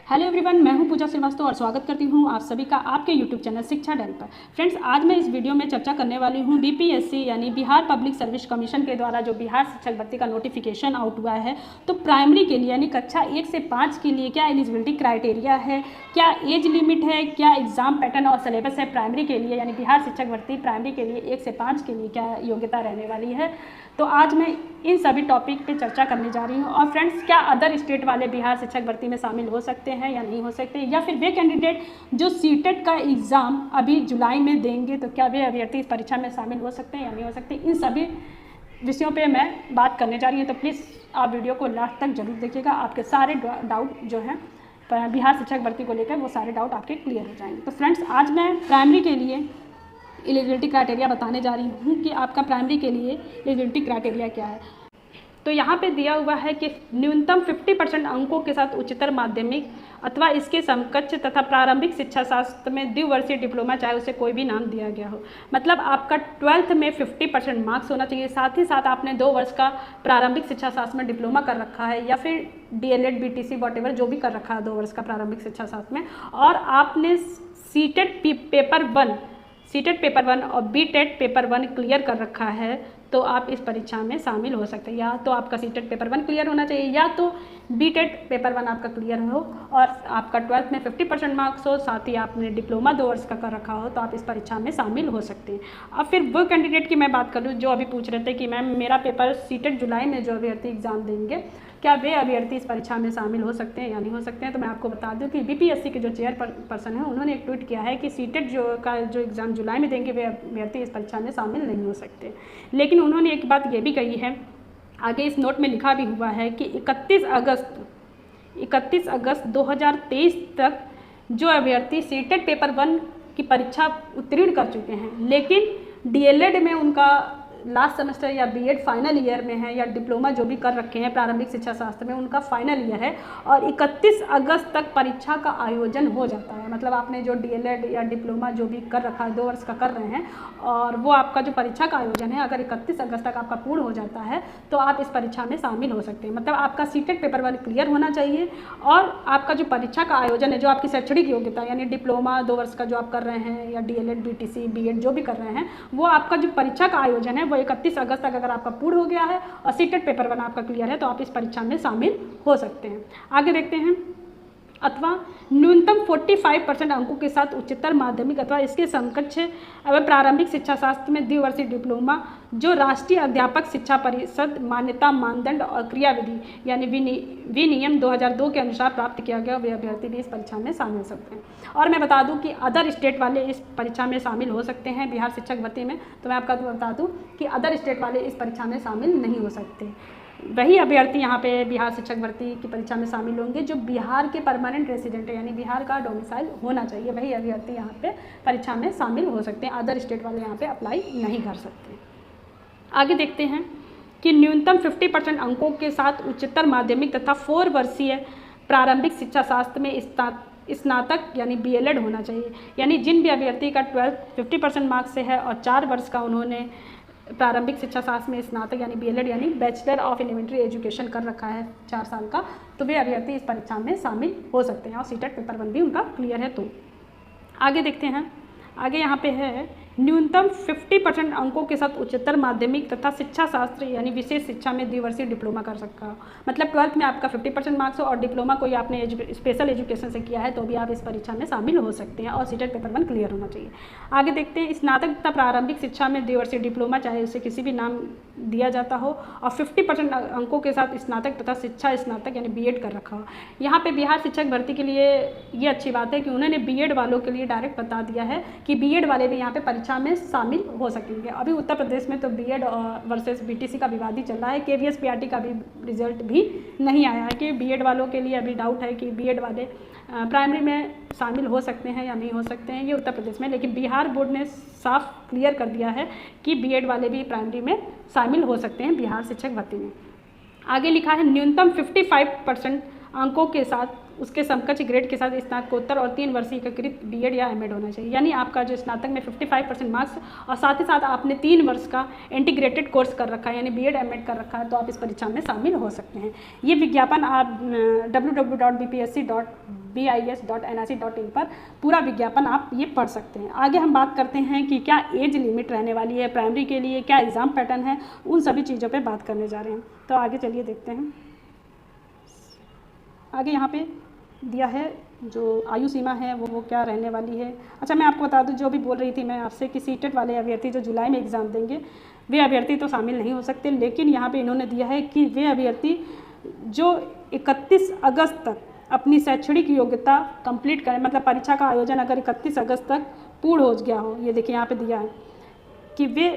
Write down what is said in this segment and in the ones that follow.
Hello everyone, मैं हूं पूजा श्रीवास्तव और स्वागत करती हूं आप सभी का आपके यूट्यूब चैनल शिक्षा डायरी पर। फ्रेंड्स, आज मैं इस वीडियो में चर्चा करने वाली हूं बीपीएससी यानी बिहार पब्लिक सर्विस कमीशन के द्वारा जो बिहार शिक्षक भर्ती का नोटिफिकेशन आउट हुआ है, तो प्राइमरी के लिए यानी कक्षा 1 से 5 के लिए क्या एलिजिबिलिटी क्राइटेरिया है, क्या एज लिमिट है, क्या एग्जाम पैटर्न और सिलेबस है प्राइमरी के लिए यानी बिहार शिक्षक भर्ती प्राइमरी के लिए 1 से 5 के लिए क्या योग्यता रहने वाली है। तो आज मैं इन सभी टॉपिक पे चर्चा करने जा रही हूँ। और फ्रेंड्स, क्या अदर स्टेट वाले बिहार शिक्षक भर्ती में शामिल हो सकते हैं या नहीं हो सकते, या फिर वे कैंडिडेट जो सीटेट का एग्ज़ाम अभी जुलाई में देंगे तो क्या वे अभ्यर्थी इस परीक्षा में शामिल हो सकते हैं या नहीं हो सकते, इन सभी विषयों पे मैं बात करने जा रही हूँ। तो प्लीज़ आप वीडियो को लास्ट तक जरूर देखिएगा, आपके सारे डाउट जो हैं बिहार शिक्षक भर्ती को लेकर वो सारे डाउट आपके क्लियर हो जाएंगे। तो फ्रेंड्स, आज मैं प्राइमरी के लिए एलिजिबिलिटी क्राइटेरिया बताने जा रही हूँ कि आपका प्राइमरी के लिए एलिजिबिलिटी क्राइटेरिया क्या है। तो यहाँ पे दिया हुआ है कि न्यूनतम 50% अंकों के साथ उच्चतर माध्यमिक अथवा इसके समकक्ष तथा प्रारंभिक शिक्षा शास्त्र में द्विवर्षीय डिप्लोमा, चाहे उसे कोई भी नाम दिया गया हो। मतलब आपका 12th में 50% मार्क्स होना चाहिए, साथ ही साथ आपने 2 वर्ष का प्रारंभिक शिक्षा शास्त्र में डिप्लोमा कर रखा है या फिर DLED BTC वॉटेवर जो भी कर रखा है 2 वर्ष का प्रारंभिक शिक्षा शास्त्र में, और आपने सीटेट पेपर 1 और बीटेट पेपर 1 क्लियर कर रखा है, तो आप इस परीक्षा में शामिल हो सकते हैं। या तो आपका सीटेट पेपर 1 क्लियर होना चाहिए या तो बीटेट पेपर 1 आपका क्लियर हो और आपका 12th में 50% मार्क्स हो, साथ ही आपने डिप्लोमा 2 वर्ष का कर रखा हो, तो आप इस परीक्षा में शामिल हो सकते हैं। अब फिर वो कैंडिडेट की मैं बात करूँ जो अभी पूछ रहे थे कि मैम मेरा पेपर सीटेट जुलाई में जो अभ्यर्थी एग्ज़ाम देंगे, क्या वे अभ्यर्थी इस परीक्षा में शामिल हो सकते हैं या नहीं हो सकते हैं। तो मैं आपको बता दूं कि बीपीएससी के जो चेयरपर्सन हैं उन्होंने एक ट्वीट किया है कि सीटेट जो एग्ज़ाम जुलाई में देंगे वे अभ्यर्थी इस परीक्षा में शामिल नहीं हो सकते। लेकिन उन्होंने एक बात ये भी कही है, आगे इस नोट में लिखा भी हुआ है कि 31 अगस्त 2023 तक जो अभ्यर्थी सीटेट पेपर 1 की परीक्षा उत्तीर्ण कर चुके हैं लेकिन DLED में उनका लास्ट सेमेस्टर या बीएड फाइनल ईयर में है या डिप्लोमा जो भी कर रखे हैं प्रारंभिक शिक्षा शास्त्र में उनका फाइनल ईयर है और 31 अगस्त तक परीक्षा का आयोजन हो जाता है। मतलब आपने जो DLED या डिप्लोमा जो भी कर रखा है 2 वर्ष का कर रहे हैं और वो आपका जो परीक्षा का आयोजन है अगर 31 अगस्त तक आपका पूर्ण हो जाता है तो आप इस परीक्षा में शामिल हो सकते हैं। मतलब आपका सीटेट पेपर 1 क्लियर होना चाहिए और आपका जो परीक्षा का आयोजन है, जो आपकी शैक्षणिक योग्यता यानी डिप्लोमा 2 वर्ष का जो आप कर रहे हैं या DLED BTC BEd जो भी कर रहे हैं, वो आपका जो परीक्षा का आयोजन है 31 अगस्त तक अगर आपका पूर्ण हो गया है और सीटेट पेपर 1 आपका क्लियर है तो आप इस परीक्षा में शामिल हो सकते हैं। आगे देखते हैं। अथवा न्यूनतम 45% अंकों के साथ उच्चतर माध्यमिक अथवा इसके समकक्ष एवं प्रारंभिक शिक्षा शास्त्र में द्विवर्षीय डिप्लोमा जो राष्ट्रीय अध्यापक शिक्षा परिषद मान्यता मानदंड और क्रियाविधि यानी विनियम 2002 के अनुसार प्राप्त किया गया, वे अभ्यर्थी भी इस परीक्षा में शामिल हो सकते हैं। और मैं बता दूं कि अदर स्टेट वाले इस परीक्षा में शामिल हो सकते हैं बिहार शिक्षक भर्ती में। तो मैं आपको बता दूं कि अदर स्टेट वाले इस परीक्षा में शामिल नहीं हो सकते। वही अभ्यर्थी यहाँ पे बिहार शिक्षक भर्ती की परीक्षा में शामिल होंगे जो बिहार के परमानेंट रेसिडेंट है यानी बिहार का डोमिसाइल होना चाहिए, वही अभ्यर्थी यहाँ पे परीक्षा में शामिल हो सकते हैं। अदर स्टेट वाले यहाँ पे अप्लाई नहीं कर सकते। आगे देखते हैं कि न्यूनतम 50% अंकों के साथ उच्चतर माध्यमिक तथा 4 वर्षीय प्रारंभिक शिक्षा शास्त्र में स्नातक यानी BLED होना चाहिए। यानी जिन भी अभ्यर्थी का 12th 50% मार्क्स से है और 4 वर्ष का उन्होंने प्रारंभिक शिक्षा शास्त्र में स्नातक यानी BLED यानी बैचलर ऑफ एलिमेंट्री एजुकेशन कर रखा है 4 साल का, तो वे अभ्यर्थी इस परीक्षा में शामिल हो सकते हैं और सीटेट पेपर 1 भी उनका क्लियर है। तो आगे देखते हैं। आगे यहाँ पे है न्यूनतम 50% अंकों के साथ उच्चतर माध्यमिक तथा शिक्षा शास्त्र यानी विशेष शिक्षा में द्विवर्षीय डिप्लोमा कर सकता हो। मतलब 12th में आपका 50% मार्क्स हो और डिप्लोमा कोई आपने स्पेशल एजुकेशन से किया है तो भी आप इस परीक्षा में शामिल हो सकते हैं और सीटेट पेपर 1 क्लियर होना चाहिए। आगे देखते हैं। स्नातक तथा प्रारंभिक शिक्षा में द्विवर्षीय डिप्लोमा, चाहे उसे किसी भी नाम दिया जाता हो, और 50% अंकों के साथ स्नातक तथा शिक्षा स्नातक यानी BEd कर रखा हो। यहाँ पे बिहार शिक्षक भर्ती के लिए ये अच्छी बात है कि उन्होंने BEd वालों के लिए डायरेक्ट बता दिया है कि BEd वाले भी यहाँ पे परीक्षा में शामिल हो सकेंगे। अभी उत्तर प्रदेश में तो BEd वर्सेस BTC का विवाद ही चल रहा है। KVS PRT का भी रिजल्ट भी नहीं आया है कि BEd वालों के लिए अभी डाउट है कि BEd वाले प्राइमरी में शामिल हो सकते हैं या नहीं हो सकते हैं, ये उत्तर प्रदेश में। लेकिन बिहार बोर्ड ने साफ क्लियर कर दिया है कि BEd वाले भी प्राइमरी में शामिल हो सकते हैं बिहार शिक्षक भर्ती में। आगे लिखा है न्यूनतम 55% अंकों के साथ उसके समकक्ष ग्रेड के साथ स्नातकोत्तर और 3 वर्षीय एकीकृत BEd या MAd होना चाहिए। यानी आपका जो स्नातक में 55% मार्क्स और साथ ही साथ आपने 3 वर्ष का इंटीग्रेटेड कोर्स कर रखा है यानी BEd MAd कर रखा है तो आप इस परीक्षा में शामिल हो सकते हैं। ये विज्ञापन आप www.bpsc BIS.NIC.in पर पूरा विज्ञापन आप ये पढ़ सकते हैं। आगे हम बात करते हैं कि क्या एज लिमिट रहने वाली है प्राइमरी के लिए, क्या एग्ज़ाम पैटर्न है, उन सभी चीज़ों पे बात करने जा रहे हैं। तो आगे चलिए देखते हैं। आगे यहाँ पे दिया है जो आयु सीमा है वो क्या रहने वाली है। अच्छा, मैं आपको बता दूं, जो भी बोल रही थी मैं आपसे कि सीटेट वाले अभ्यर्थी जो जुलाई में एग्ज़ाम देंगे वे अभ्यर्थी तो शामिल नहीं हो सकते, लेकिन यहाँ पे इन्होंने दिया है कि वे अभ्यर्थी जो 31 अगस्त तक अपनी शैक्षणिक योग्यता कंप्लीट करें, मतलब परीक्षा का आयोजन अगर 31 अगस्त तक पूर्ण हो गया हो, ये देखिए यहाँ पे दिया है कि वे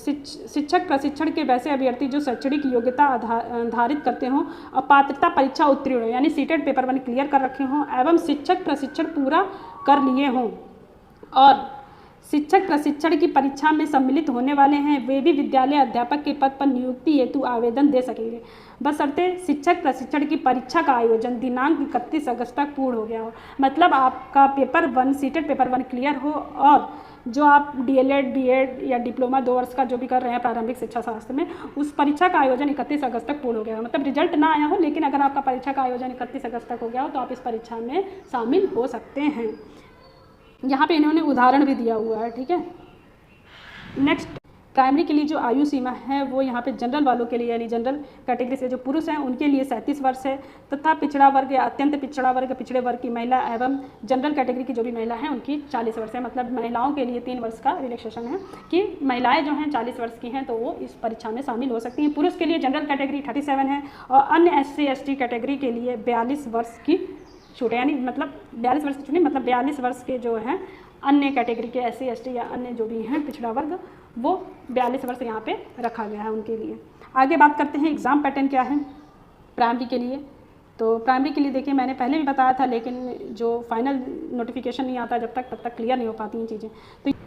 शिक्षक प्रशिक्षण के वैसे अभ्यर्थी जो शैक्षणिक योग्यता आधारित करते हों और पात्रता परीक्षा उत्तीर्ण हो, यानी सीटेट पेपर 1 क्लियर कर रखे हों एवं शिक्षक प्रशिक्षण पूरा कर लिए हों और शिक्षक प्रशिक्षण की परीक्षा में सम्मिलित होने वाले हैं, वे भी विद्यालय अध्यापक के पद पर नियुक्ति हेतु आवेदन दे सकेंगे, बशर्ते शिक्षक प्रशिक्षण की परीक्षा का आयोजन दिनांक 31 अगस्त तक पूर्ण हो गया हो। मतलब आपका पेपर 1 सीटेट पेपर 1 क्लियर हो और जो आप DLED BEd या डिप्लोमा 2 वर्ष का जो भी कर रहे हैं प्रारंभिक शिक्षा शास्त्र में, उस परीक्षा का आयोजन 31 अगस्त तक पूर्ण हो गया हो। मतलब रिजल्ट ना आया हो, लेकिन अगर आपका परीक्षा का आयोजन 31 अगस्त तक हो गया हो तो आप इस परीक्षा में शामिल हो सकते हैं। यहाँ पे इन्होंने उदाहरण भी दिया हुआ है, ठीक है। नेक्स्ट, प्राइमरी के लिए जो आयु सीमा है वो यहाँ पे जनरल वालों के लिए, यानी जनरल कैटेगरी से जो पुरुष हैं उनके लिए 37 वर्ष है, तथा पिछड़ा वर्ग या अत्यंत पिछड़ा वर्ग, पिछड़े वर्ग की महिला एवं जनरल कैटेगरी की जो भी महिला हैं उनकी 40 वर्ष है। मतलब महिलाओं के लिए 3 वर्ष का रिलैक्सेशन है कि महिलाएं जो हैं 40 वर्ष की हैं तो वो इस परीक्षा में शामिल हो सकती हैं। पुरुष के लिए जनरल कैटेगरी 37 है और अन्य SC ST कैटेगरी के लिए 42 वर्ष की छूट है, यानी मतलब 42 वर्ष की छूट नहीं, मतलब 42 वर्ष के जो हैं अन्य कैटेगरी के SC ST या अन्य जो भी हैं पिछड़ा वर्ग, वो 42 वर्ष यहाँ पे रखा गया है उनके लिए। आगे बात करते हैं एग्ज़ाम पैटर्न क्या है प्राइमरी के लिए। तो प्राइमरी के लिए देखिए, मैंने पहले भी बताया था, लेकिन जो फाइनल नोटिफिकेशन नहीं आता जब तब तक क्लियर नहीं हो पाती ये चीज़ें।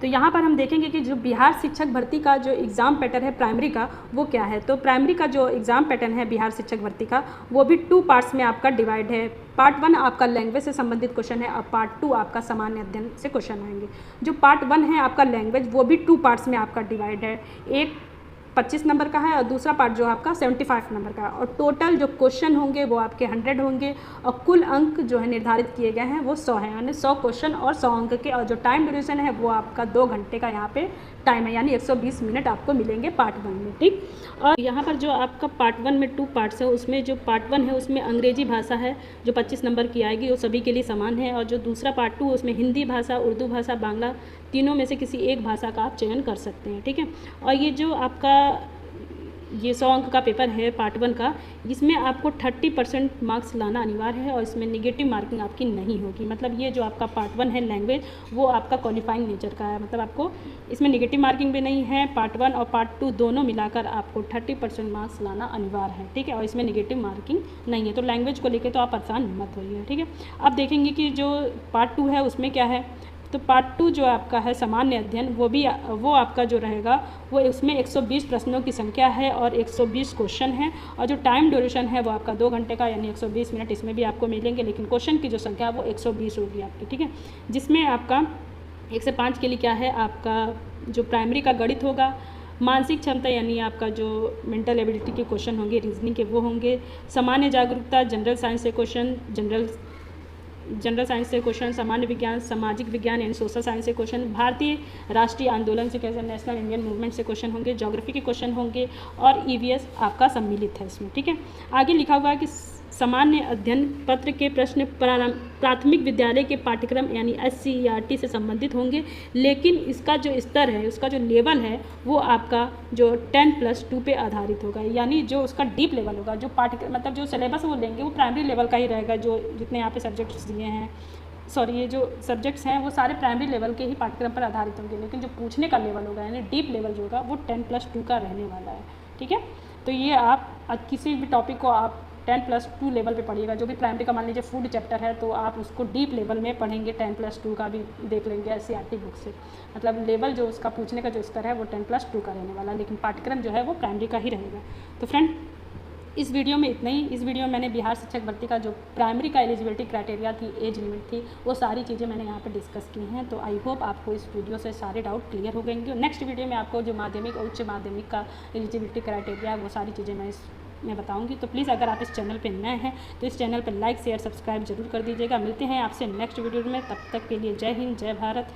तो यहाँ पर हम देखेंगे कि जो बिहार शिक्षक भर्ती का जो एग्ज़ाम पैटर्न है प्राइमरी का वो क्या है। तो प्राइमरी का जो एग्ज़ाम पैटर्न है बिहार शिक्षक भर्ती का वो भी 2 पार्ट्स में आपका डिवाइड है। पार्ट 1 आपका लैंग्वेज से संबंधित क्वेश्चन है और पार्ट 2 आपका सामान्य अध्ययन से क्वेश्चन आएंगे। जो पार्ट 1 है आपका लैंग्वेज वो भी 2 पार्ट्स में आपका डिवाइड है, एक 25 नंबर का है और दूसरा पार्ट जो आपका 75 नंबर का है, और टोटल जो क्वेश्चन होंगे वो आपके 100 होंगे और कुल अंक जो है निर्धारित किए गए हैं वो 100 हैं, यानी 100 क्वेश्चन और 100 अंक के। और जो टाइम ड्यूरेशन है वो आपका 2 घंटे का यहाँ पे टाइम है, यानी 120 मिनट आपको मिलेंगे पार्ट 1 में, ठीक। और यहाँ पर जो आपका पार्ट 1 में 2 पार्ट्स है, उसमें जो पार्ट 1 है उसमें अंग्रेजी भाषा है जो 25 नंबर की आएगी, वो सभी के लिए समान है। और जो दूसरा पार्ट 2 उसमें हिंदी भाषा, उर्दू भाषा, बांग्ला, तीनों में से किसी एक भाषा का आप चयन कर सकते हैं, ठीक है। और ये जो आपका ये 100 अंक का पेपर है पार्ट 1 का, इसमें आपको 30% मार्क्स लाना अनिवार्य है और इसमें नेगेटिव मार्किंग आपकी नहीं होगी। मतलब ये जो आपका पार्ट 1 है लैंग्वेज वो आपका क्वालिफाइंग नेचर का है, मतलब आपको इसमें नेगेटिव मार्किंग भी नहीं है। पार्ट 1 और पार्ट 2 दोनों मिलाकर आपको 30% मार्क्स लाना अनिवार्य है, ठीक है, और इसमें नेगेटिव मार्किंग नहीं है। तो लैंग्वेज को लेकर तो आप परेशान मत होइए, ठीक है। अब देखेंगे कि जो पार्ट 2 है उसमें क्या है। तो पार्ट 2 जो आपका है सामान्य अध्ययन वो आपका जो रहेगा वो उसमें 120 प्रश्नों की संख्या है और 120 क्वेश्चन है, और जो टाइम ड्यूरेशन है वो आपका 2 घंटे का, यानी 120 मिनट इसमें भी आपको मिलेंगे, लेकिन क्वेश्चन की जो संख्या वो 120 होगी आपकी, ठीक है। जिसमें आपका 1 से 5 के लिए क्या है, आपका जो प्राइमरी का गणित होगा, मानसिक क्षमता यानी आपका जो मेंटल एबिलिटी के क्वेश्चन होंगे, रीजनिंग के वो होंगे, सामान्य जागरूकता, जनरल साइंस से क्वेश्चन, जनरल साइंस से क्वेश्चन, सामान्य विज्ञान, सामाजिक विज्ञान यानी सोशल साइंस से क्वेश्चन, भारतीय राष्ट्रीय आंदोलन से कैसे नेशनल इंडियन मूवमेंट से क्वेश्चन होंगे, ज्योग्राफी के क्वेश्चन होंगे और EVS आपका सम्मिलित है इसमें, ठीक है। आगे लिखा हुआ है कि सामान्य अध्ययन पत्र के प्रश्न प्राथमिक विद्यालय के पाठ्यक्रम यानी SCERT से संबंधित होंगे, लेकिन इसका जो स्तर है, उसका जो लेवल है वो आपका जो 10+2 पे आधारित होगा, यानी जो उसका डीप लेवल होगा, जो पाठ्यक्रम मतलब जो सिलेबस वो लेंगे वो प्राइमरी लेवल का ही रहेगा। जो जितने यहाँ पे सब्जेक्ट्स दिए हैं, सॉरी ये जो सब्जेक्ट्स हैं वो सारे प्राइमरी लेवल के ही पाठ्यक्रम पर आधारित होंगे, लेकिन जो पूछने का लेवल होगा यानी डीप लेवल जो होगा वो 10+2 का रहने वाला है, ठीक है। तो ये आप किसी भी टॉपिक को आप 10+2 लेवल पे पढ़िएगा। जो भी प्राइमरी का मान लीजिए फूड चैप्टर है तो आप उसको डीप लेवल में पढ़ेंगे, 10+2 का भी देख लेंगे SCERT बुक से। मतलब लेवल जो उसका पूछने का जो स्तर है वो 10+2 का रहने वाला, लेकिन पाठ्यक्रम जो है वो प्राइमरी का ही रहेगा। तो फ्रेंड इस वीडियो में इतना ही। इस वीडियो में मैंने बिहार शिक्षक भर्ती का जो प्राइमरी का एलिजिबिलिटी क्राइटेरिया थी, एज लिमिट थी, वो सारी चीज़ें मैंने यहाँ पे डिस्कस की हैं। तो आई होप आपको इस वीडियो से सारे डाउट क्लियर हो गएंगे। नेक्स्ट वीडियो में आपको जो माध्यमिक और उच्च माध्यमिक का एलिजिबिलिटी क्राइटेरिया वो सारी चीज़ें मैं इस मैं बताऊंगी। तो प्लीज़ अगर आप इस चैनल पे नए हैं तो इस चैनल पर लाइक शेयर सब्सक्राइब जरूर कर दीजिएगा। मिलते हैं आपसे नेक्स्ट वीडियो में, तब तक के लिए जय हिंद, जय भारत।